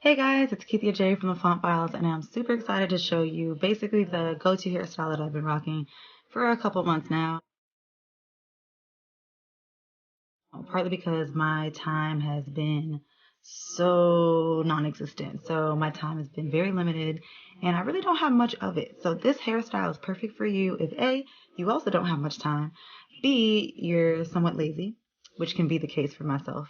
Hey guys, it's Keithia J from the Font Files, and I'm super excited to show you basically the go-to hairstyle that I've been rocking for a couple months now. Partly because my time has been so non-existent. So my time has been very limited, and I really don't have much of it. So this hairstyle is perfect for you if A, you also don't have much time, B, you're somewhat lazy, which can be the case for myself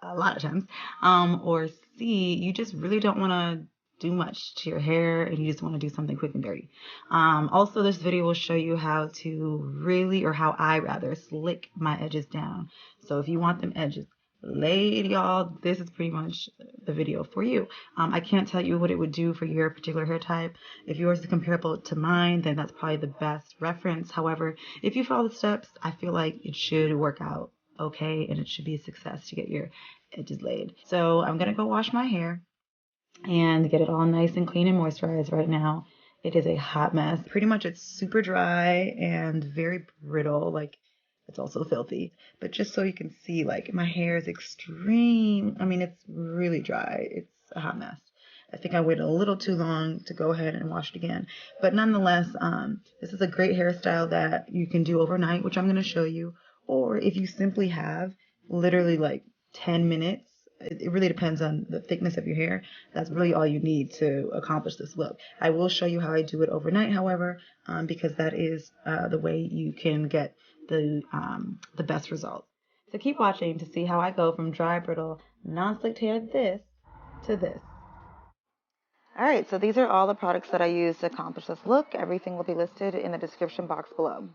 a lot of times. Or C, you just really don't want to do much to your hair and you just want to do something quick and dirty. Also, this video will show you how to really, or how I rather, slick my edges down. So if you want them edges laid, y'all, this is pretty much the video for you. I can't tell you what it would do for your particular hair type. If yours is comparable to mine, then that's probably the best reference. However, if you follow the steps, I feel like it should work out okay, and it should be a success to get your edges laid. So I'm gonna go wash my hair and get it all nice and clean and moisturized right now. It is a hot mess. Pretty much it's super dry and very brittle, like it's also filthy. But just so you can see, like my hair is extreme. I mean, it's really dry. It's a hot mess. I think I waited a little too long to go ahead and wash it again. But nonetheless, this is a great hairstyle that you can do overnight, which I'm going to show you. Or if you simply have literally like 10 minutes, it really depends on the thickness of your hair. That's really all you need to accomplish this look. I will show you how I do it overnight, however, because that is the way you can get the best results. So keep watching to see how I go from dry, brittle, non-slicked hair this to this. All right, so these are all the products that I use to accomplish this look. Everything will be listed in the description box below.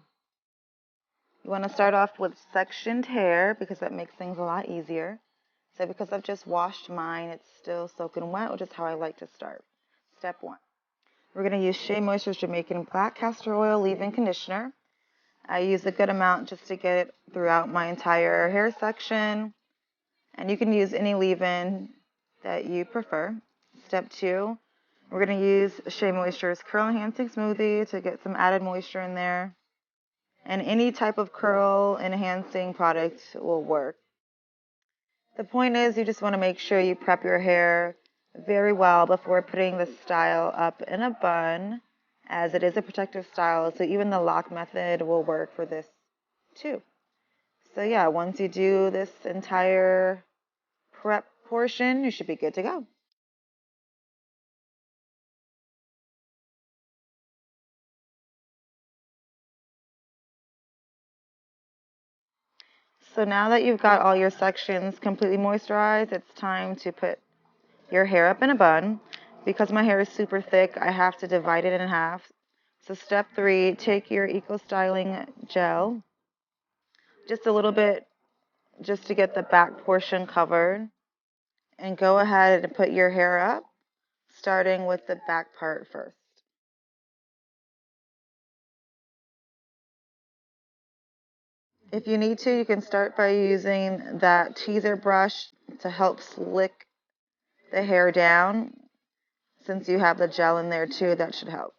You want to start off with sectioned hair because that makes things a lot easier. So because I've just washed mine, it's still soaking wet, which is how I like to start. Step 1. We're going to use Shea Moisture's Jamaican Black Castor Oil Leave-In Conditioner. I use a good amount just to get it throughout my entire hair section. And you can use any leave-in that you prefer. Step 2. We're going to use Shea Moisture's Curl Enhancing Smoothie to get some added moisture in there. And any type of curl enhancing product will work. The point is you just want to make sure you prep your hair very well before putting the style up in a bun, as it is a protective style, so even the lock method will work for this too. So yeah, once you do this entire prep portion, you should be good to go. So now that you've got all your sections completely moisturized, it's time to put your hair up in a bun. Because my hair is super thick, I have to divide it in half. So step 3, take your Eco Styling gel, just a little bit, just to get the back portion covered, and go ahead and put your hair up, starting with the back part first. If you need to, you can start by using that teaser brush to help slick the hair down. Since you have the gel in there too, that should help.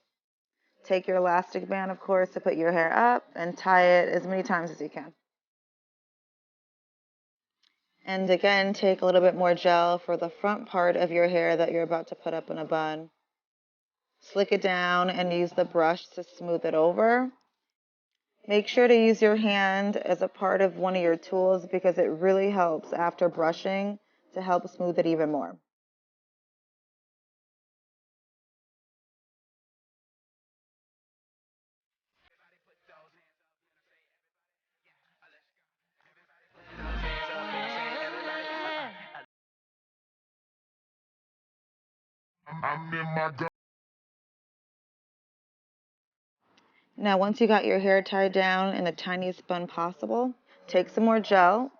Take your elastic band, of course, to put your hair up and tie it as many times as you can. And again, take a little bit more gel for the front part of your hair that you're about to put up in a bun. Slick it down and use the brush to smooth it over. Make sure to use your hand as a part of one of your tools because it really helps after brushing to help smooth it even more. Now, once you got your hair tied down in the tiniest bun possible, take some more gel.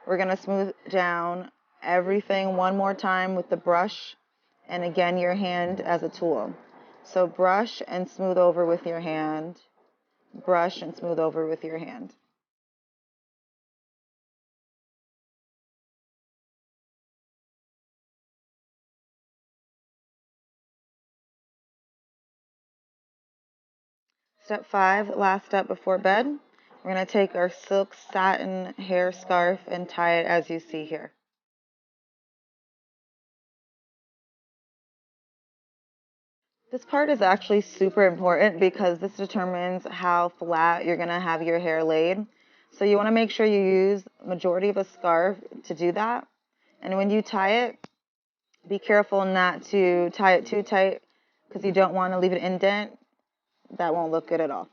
We're going to smooth down everything one more time with the brush and again your hand as a tool. So brush and smooth over with your hand. Brush and smooth over with your hand. Step 5, last step before bed. We're going to take our silk satin hair scarf and tie it as you see here. This part is actually super important because this determines how flat you're going to have your hair laid. So you want to make sure you use majority of a scarf to do that. And when you tie it, be careful not to tie it too tight because you don't want to leave an indent. That won't look good at all.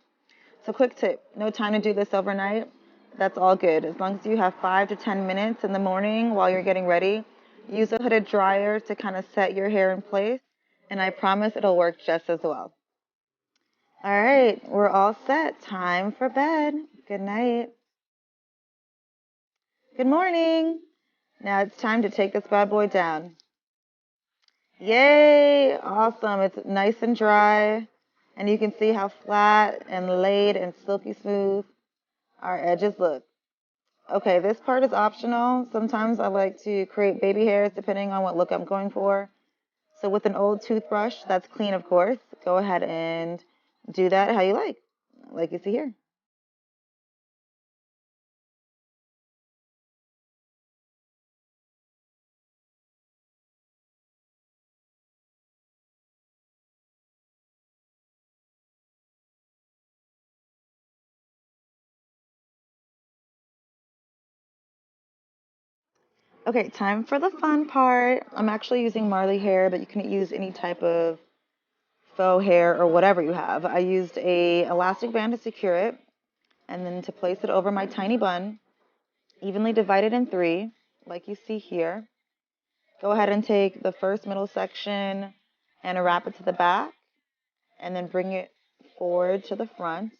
So quick tip, no time to do this overnight. That's all good. As long as you have 5 to 10 minutes in the morning while you're getting ready, use a hooded dryer to kind of set your hair in place. And I promise it'll work just as well. All right, we're all set. Time for bed. Good night. Good morning. Now it's time to take this bad boy down. Yay! Awesome. It's nice and dry. And you can see how flat and laid and silky smooth our edges look. Okay, this part is optional. Sometimes I like to create baby hairs depending on what look I'm going for. So with an old toothbrush, that's clean of course, go ahead and do that how you like you see here. Okay, time for the fun part. I'm actually using Marley hair, but you can use any type of faux hair or whatever you have. I used a elastic band to secure it and then to place it over my tiny bun, evenly divided in three, like you see here. Go ahead and take the first middle section and wrap it to the back and then bring it forward to the front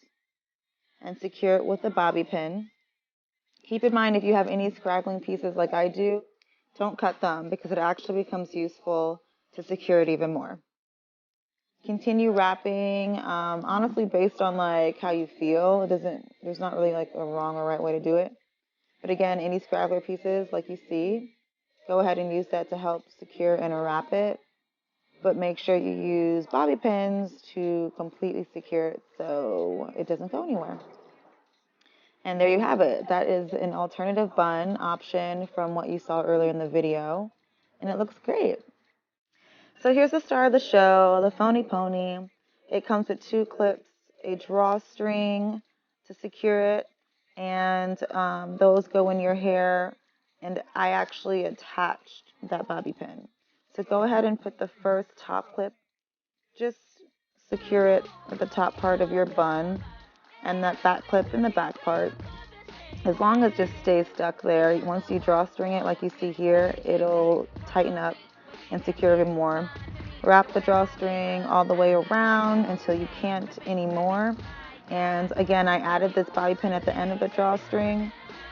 and secure it with a bobby pin. Keep in mind if you have any scraggling pieces like I do, don't cut them because it actually becomes useful to secure it even more. Continue wrapping, honestly based on like how you feel. There's not really like a wrong or right way to do it. But again, any scraggler pieces like you see, go ahead and use that to help secure and wrap it. But make sure you use bobby pins to completely secure it so it doesn't go anywhere. And there you have it. That is an alternative bun option from what you saw earlier in the video. And it looks great. So here's the star of the show, the phony pony. It comes with 2 clips, a drawstring to secure it, and those go in your hair. And I actually attached that bobby pin. So go ahead and put the first top clip, just secure it at the top part of your bun, and that back clip in the back part. As long as it just stays stuck there, once you drawstring it like you see here, it'll tighten up and secure even more. Wrap the drawstring all the way around until you can't anymore. And again, I added this bobby pin at the end of the drawstring,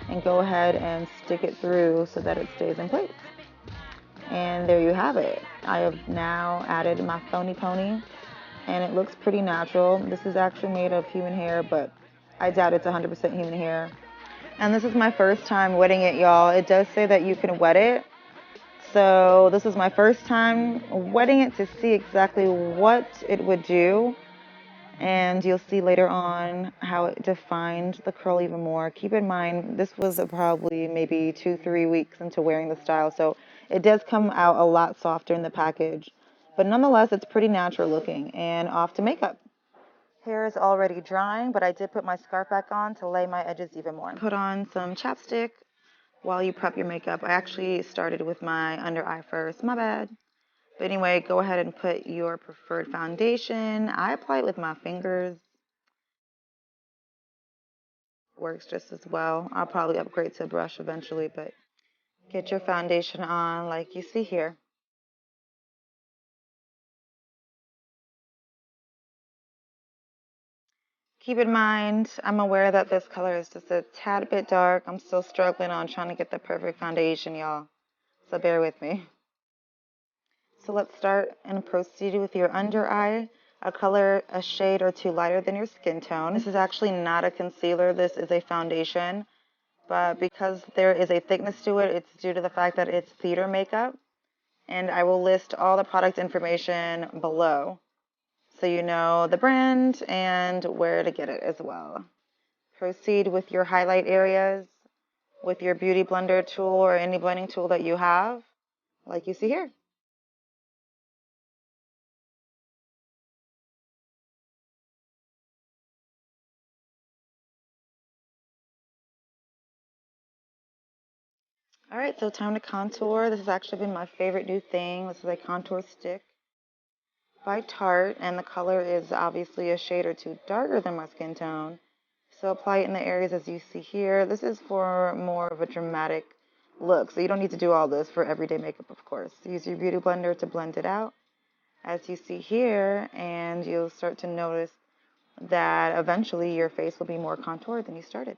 and go ahead and stick it through so that it stays in place. And there you have it. I have now added my phony pony, and it looks pretty natural. This is actually made of human hair, but I doubt it's 100% human hair. And this is my first time wetting it, y'all. It does say that you can wet it. So this is my first time wetting it to see exactly what it would do. And you'll see later on how it defined the curl even more. Keep in mind, this was probably maybe 2-3 weeks into wearing the style. So it does come out a lot softer in the package. But nonetheless, it's pretty natural looking. And off to makeup. Hair is already drying, but I did put my scarf back on to lay my edges even more. Put on some chapstick while you prep your makeup. I actually started with my under eye first. My bad. But anyway, go ahead and put your preferred foundation. I apply it with my fingers. Works just as well. I'll probably upgrade to a brush eventually, but get your foundation on like you see here. Keep in mind, I'm aware that this color is just a tad bit dark. I'm still struggling on trying to get the perfect foundation, y'all. So bear with me. So let's start and proceed with your under eye, a color a shade or 2 lighter than your skin tone. This is actually not a concealer, this is a foundation, but because there is a thickness to it, it's due to the fact that it's theater makeup, and I will list all the product information below so you know the brand and where to get it as well. Proceed with your highlight areas with your beauty blender tool or any blending tool that you have, like you see here. All right, so time to contour. This has actually been my favorite new thing. This is a contour stick by Tarte, and the color is obviously a shade or two darker than my skin tone. So apply it in the areas as you see here. This is for more of a dramatic look, so you don't need to do all this for everyday makeup, of course. Use your beauty blender to blend it out, as you see here, and you'll start to notice that eventually your face will be more contoured than you started.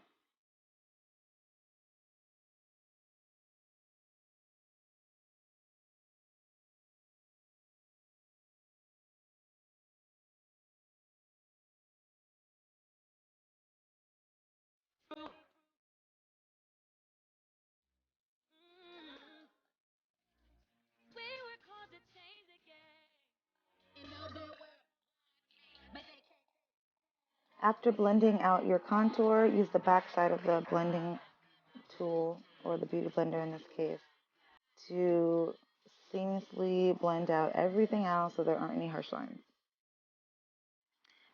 After blending out your contour, use the back side of the blending tool, or the beauty blender in this case, to seamlessly blend out everything else so there aren't any harsh lines.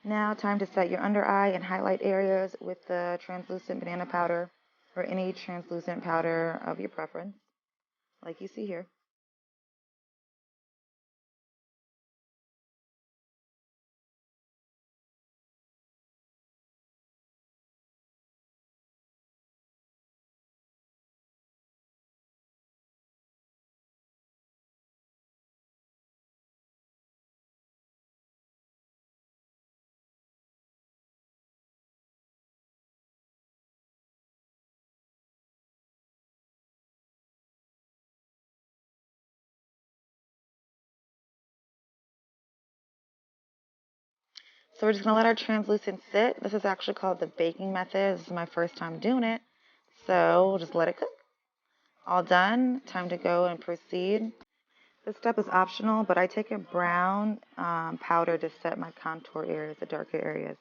Now, time to set your under eye and highlight areas with the translucent banana powder or any translucent powder of your preference, like you see here. So we're just going to let our translucent sit. This is actually called the baking method. This is my first time doing it. So we'll just let it cook. All done. Time to go and proceed. This step is optional, but I take a brown powder to set my contour areas, the darker areas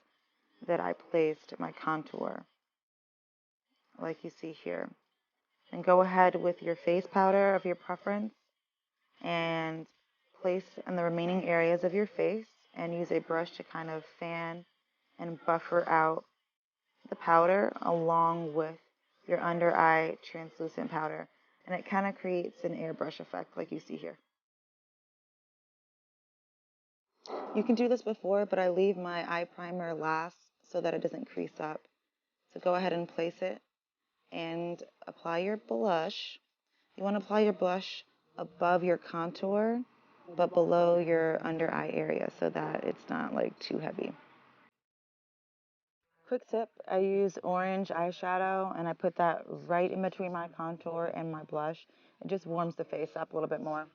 that I placed my contour, like you see here. And go ahead with your face powder of your preference and place in the remaining areas of your face, and use a brush to kind of fan and buffer out the powder along with your under eye translucent powder. And it kind of creates an airbrush effect like you see here. You can do this before, but I leave my eye primer last so that it doesn't crease up. So go ahead and place it and apply your blush. You want to apply your blush above your contour, but below your under eye area so that it's not like too heavy. Quick tip, I use orange eyeshadow and I put that right in between my contour and my blush. It just warms the face up a little bit more.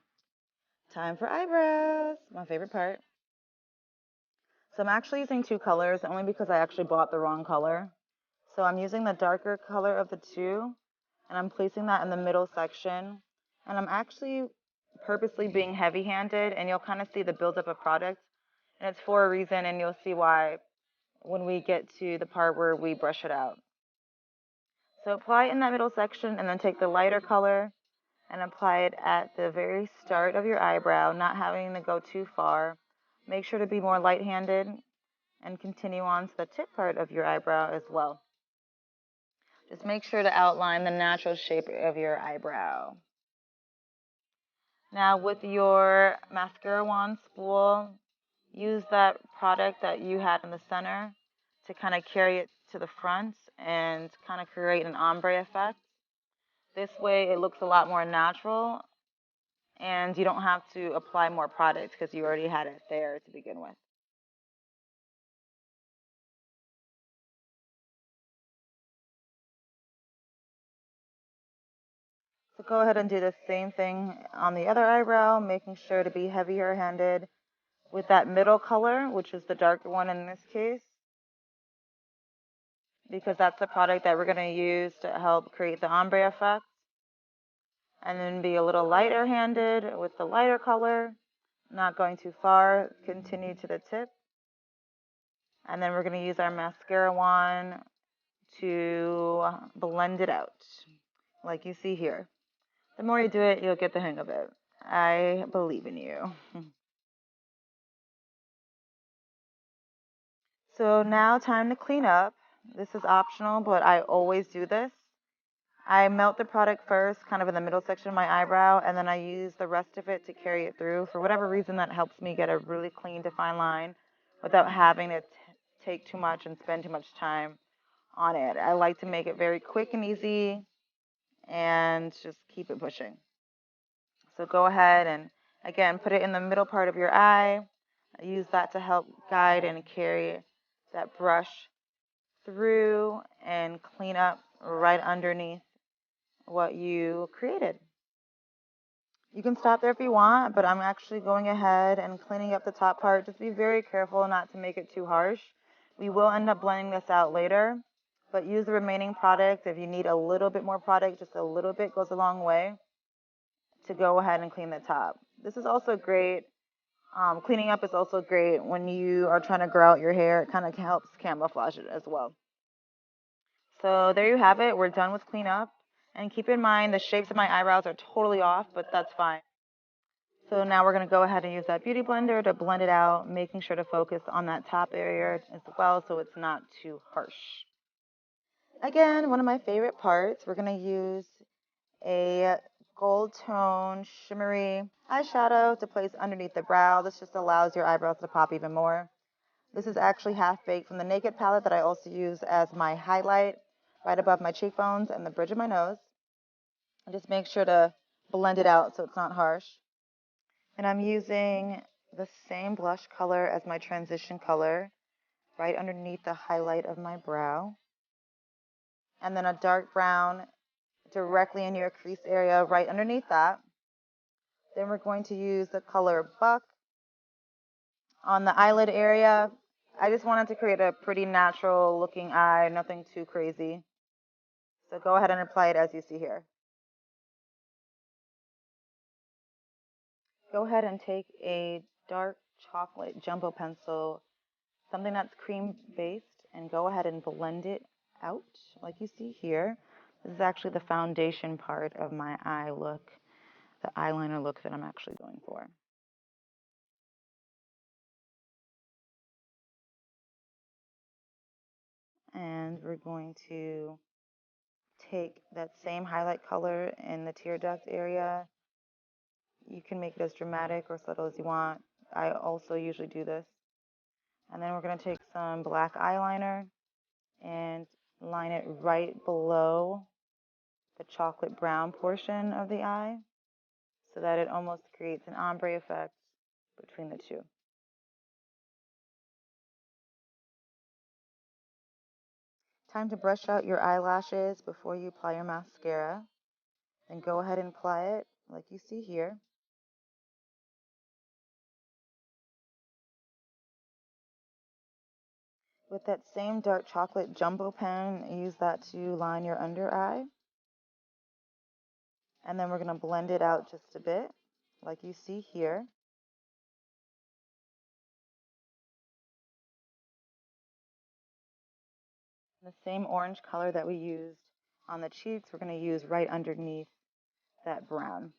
Time for eyebrows, my favorite part. So I'm actually using two colors only because I actually bought the wrong color. So I'm using the darker color of the two, and I'm placing that in the middle section. And I'm actually purposely being heavy-handed, and you'll kind of see the buildup of product. And it's for a reason, and you'll see why when we get to the part where we brush it out. So apply it in that middle section, and then take the lighter color and apply it at the very start of your eyebrow, not having to go too far. Make sure to be more light-handed and continue on to the tip part of your eyebrow as well. Just make sure to outline the natural shape of your eyebrow. Now with your mascara wand spool, use that product that you had in the center to kind of carry it to the front and kind of create an ombre effect. This way it looks a lot more natural and you don't have to apply more product because you already had it there to begin with. So go ahead and do the same thing on the other eyebrow, making sure to be heavier handed with that middle color, which is the darker one in this case, because that's the product that we're going to use to help create the ombre effect. And then be a little lighter handed with the lighter color, not going too far, continue to the tip. And then we're going to use our mascara wand to blend it out, like you see here. The more you do it, you'll get the hang of it. I believe in you. So now time to clean up. This is optional, but I always do this. I melt the product first, kind of in the middle section of my eyebrow, and then I use the rest of it to carry it through. For whatever reason, that helps me get a really clean, defined line without having to take too much and spend too much time on it. I like to make it very quick and easy and just keep it pushing. So go ahead and, again, put it in the middle part of your eye. Use that to help guide and carry that brush through and clean up right underneath what you created. You can stop there if you want, but I'm actually going ahead and cleaning up the top part. Just be very careful not to make it too harsh. We will end up blending this out later, but use the remaining product. If you need a little bit more product, just a little bit goes a long way to go ahead and clean the top. This is also great. Cleaning up is also great when you are trying to grow out your hair. It kind of helps camouflage it as well. So there you have it. We're done with cleanup. And keep in mind the shapes of my eyebrows are totally off, but that's fine. So now we're going to go ahead and use that beauty blender to blend it out, making sure to focus on that top area as well so it's not too harsh. Again, one of my favorite parts, we're going to use a gold tone shimmery eyeshadow to place underneath the brow. This just allows your eyebrows to pop even more. This is actually Half Baked from the Naked palette that I also use as my highlight right above my cheekbones and the bridge of my nose. And just make sure to blend it out so it's not harsh. And I'm using the same blush color as my transition color right underneath the highlight of my brow. And then a dark brown directly in your crease area right underneath that. Then we're going to use the color Buck on the eyelid area. I just wanted to create a pretty natural looking eye, nothing too crazy. So go ahead and apply it as you see here. Go ahead and take a dark chocolate jumbo pencil, something that's cream based, and go ahead and blend it out like you see here. This is actually the foundation part of my eye look, the eyeliner look that I'm actually going for. And we're going to take that same highlight color in the tear duct area. You can make it as dramatic or subtle as you want. I also usually do this. And then we're going to take some black eyeliner and line it right below the chocolate brown portion of the eye so that it almost creates an ombre effect between the two. Time to brush out your eyelashes before you apply your mascara. Then go ahead and apply it like you see here. With that same dark chocolate jumbo pen, use that to line your under eye. And then we're going to blend it out just a bit like you see here. The same orange color that we used on the cheeks, we're going to use right underneath that brown.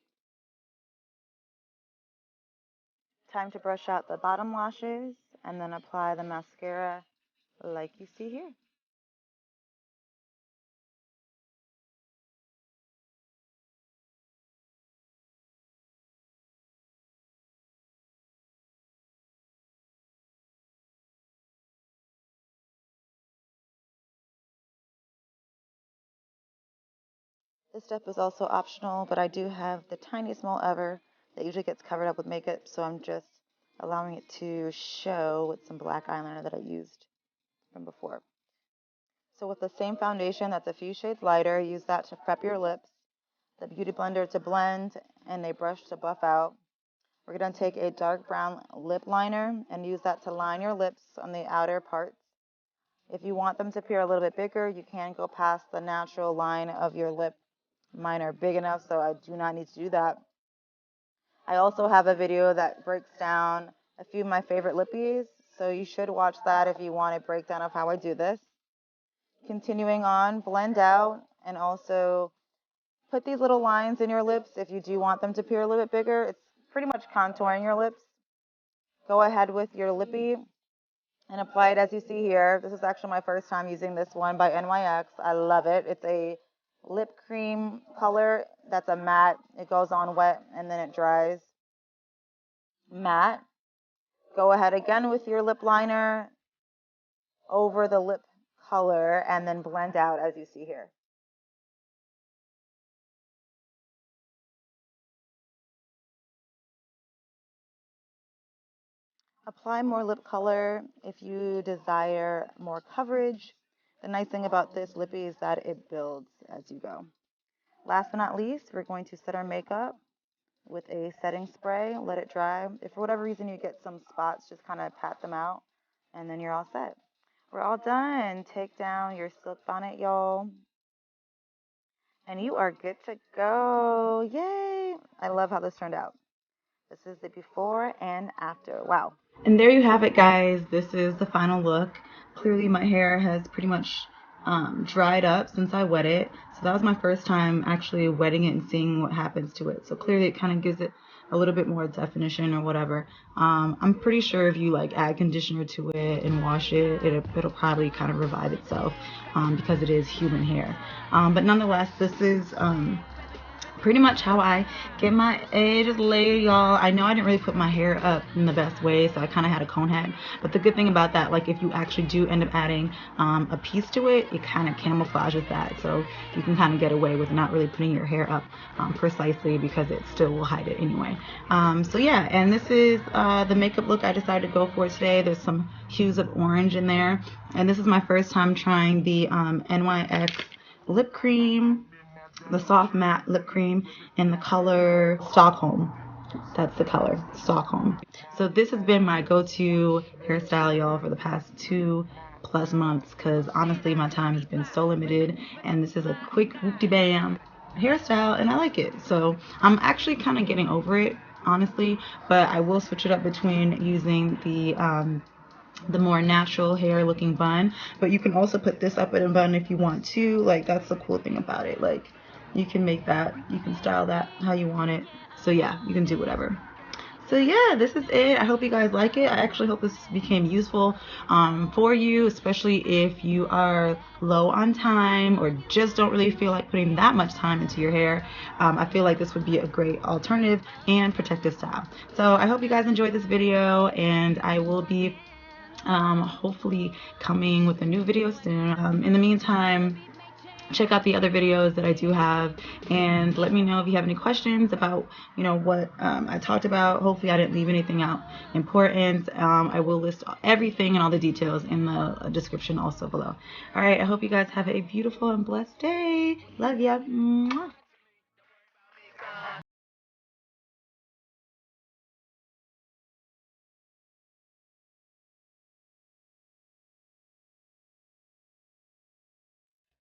Time to brush out the bottom lashes and then apply the mascara like you see here. This step is also optional, but I do have the tiniest mole ever that usually gets covered up with makeup, so I'm just allowing it to show with some black eyeliner that I used from before. So with the same foundation that's a few shades lighter, use that to prep your lips, the beauty blender to blend, and a brush to buff out. We're going to take a dark brown lip liner and use that to line your lips on the outer parts. If you want them to appear a little bit bigger, you can go past the natural line of your lip. Mine are big enough, so I do not need to do that. I also have a video that breaks down a few of my favorite lippies, so you should watch that if you want a breakdown of how I do this. Continuing on, blend out and also put these little lines in your lips if you do want them to appear a little bit bigger. It's pretty much contouring your lips. Go ahead with your lippy and apply it as you see here. This is actually my first time using this one by NYX. I love it. It's a lip cream color. That's a matte. It goes on wet and then it dries. Matte. Go ahead again with your lip liner over the lip color and then blend out as you see here. Apply more lip color if you desire more coverage. The nice thing about this lippy is that it builds as you go. Last but not least, we're going to set our makeup with a setting spray. Let it dry. If for whatever reason you get some spots, just kind of pat them out, and then you're all set. We're all done. Take down your silk bonnet, y'all. And you are good to go. Yay! I love how this turned out. This is the before and after. Wow. And there you have it, guys. This is the final look. Clearly my hair has pretty much dried up since I wet it. So that was my first time actually wetting it and seeing what happens to it. So clearly it kind of gives it a little bit more definition or whatever. I'm pretty sure if you like add conditioner to it and wash it, it'll probably kind of revive itself because it is human hair. But nonetheless, this is pretty much how I get my edges laid, y'all. I know I didn't really put my hair up in the best way, so I kind of had a cone head. But the good thing about that, like if you actually do end up adding a piece to it, it kind of camouflages that. So you can kind of get away with not really putting your hair up precisely because it still will hide it anyway. So yeah, and this is the makeup look I decided to go for today. There's some hues of orange in there. And this is my first time trying the NYX lip cream, the soft matte lip cream in the color Stockholm. That's the color, Stockholm. So this has been my go-to hairstyle, y'all, for the past 2+ months because honestly my time has been so limited, and this is a quick whoop-de-bam hairstyle and I like it. So I'm actually kind of getting over it, honestly, but I will switch it up between using the more natural hair looking bun, but you can also put this up in a bun if you want to. Like, that's the cool thing about it. Like, you can make that, you can style that how you want it. So yeah, you can do whatever. So yeah, this is it. I hope you guys like it. I actually hope this became useful for you, especially if you are low on time or just don't really feel like putting that much time into your hair. I feel like this would be a great alternative and protective style. So I hope you guys enjoyed this video, and I will be hopefully coming with a new video soon. In the meantime, check out the other videos that I do have, and let me know if you have any questions about what I talked about. Hopefully I didn't leave anything out important. I will list everything and all the details in the description also below. All right, I hope you guys have a beautiful and blessed day. Love ya. Mwah.